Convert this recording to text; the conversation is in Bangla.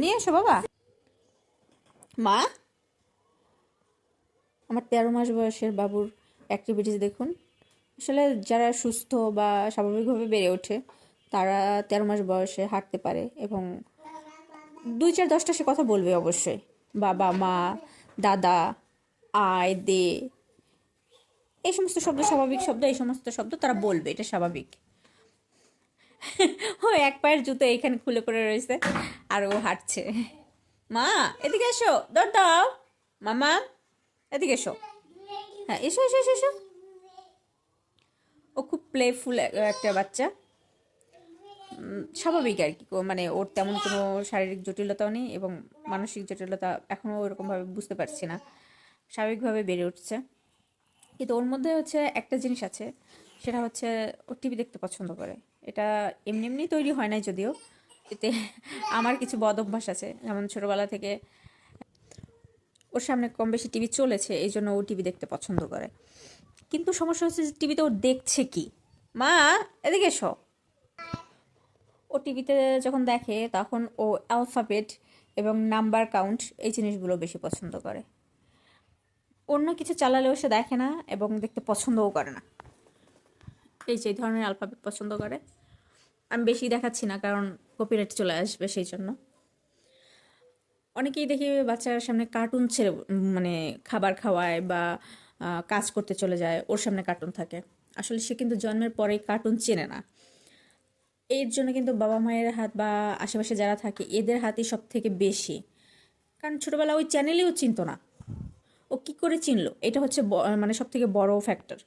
নিয়ে এসো বাবা। মা, আমার 13 মাস বয়সের বাবুর অ্যাক্টিভিটিস দেখুন। আসলে যারা সুস্থ বা স্বাভাবিকভাবে বেড়ে ওঠে তারা 13 মাস বয়সে হাঁটতে পারে এবং 2 4 10টা সে কথা বলবে অবশ্যই। বাবা, মা, দাদা, আয়, দে, এই সমস্ত শব্দ স্বাভাবিক শব্দ, এই সমস্ত শব্দ তারা বলবে, এটা স্বাভাবিক। ও এক পায়ের জুতো এইখানে খুলে পড়ে রয়েছে আর ও হাঁটছে। মা, এদিকে এসো, দৌড় দাও। মামা, এদিকে এসো। হ্যাঁ, এসো এসো এসো এসো। ও খুব প্লেফুল একটা বাচ্চা। স্বাভাবিক আর কি, মানে ওর তেমন কোনো শারীরিক জটিলতাও নেই এবং মানসিক জটিলতা এখনও ওরকমভাবে বুঝতে পারছি না, স্বাভাবিকভাবে বেড়ে উঠছে। কিন্তু ওর মধ্যে হচ্ছে একটা জিনিস আছে, সেটা হচ্ছে ও টিভি দেখতে পছন্দ করে। এটা এমনি এমনি তৈরি হয় নাই যদিও, এতে আমার কিছু বদ অভ্যাস আছে। যেমন ছোটোবেলা থেকে ওর সামনে কম বেশি টিভি চলেছে, এই জন্য ও টিভি দেখতে পছন্দ করে। কিন্তু সমস্যা হচ্ছে যে টিভিতে ও দেখছে কি। মা, এদিকে এসো। ও টিভিতে যখন দেখে তখন ও অ্যালফাবেট এবং নাম্বার কাউন্ট এই জিনিসগুলো বেশি পছন্দ করে। অন্য কিছু চালালেও সে দেখে না এবং দেখতে পছন্দও করে না। এই যে ধরনের অ্যালফাবেট পছন্দ করে। আমি বেশি দেখাচ্ছি না কারণ কপিরাইট চলে আসবে সেই জন্য। অনেকেই দেখি বাচ্চার সামনে কার্টুন ছেড়ে মানে খাবার খাওয়ায় বা কাজ করতে চলে যায়, ওর সামনে কার্টুন থাকে। আসলে সে কিন্তু জন্মের পরেই কার্টুন চেনে না। এর জন্য কিন্তু বাবা মায়ের হাত বা আশেপাশে যারা থাকে এদের হাতই সব থেকে বেশি। কারণ ছোটবেলা ওই চ্যানেলেও চিনতো না, ও কি করে চিনলো, এটা হচ্ছে মানে সব থেকে বড় ফ্যাক্টর।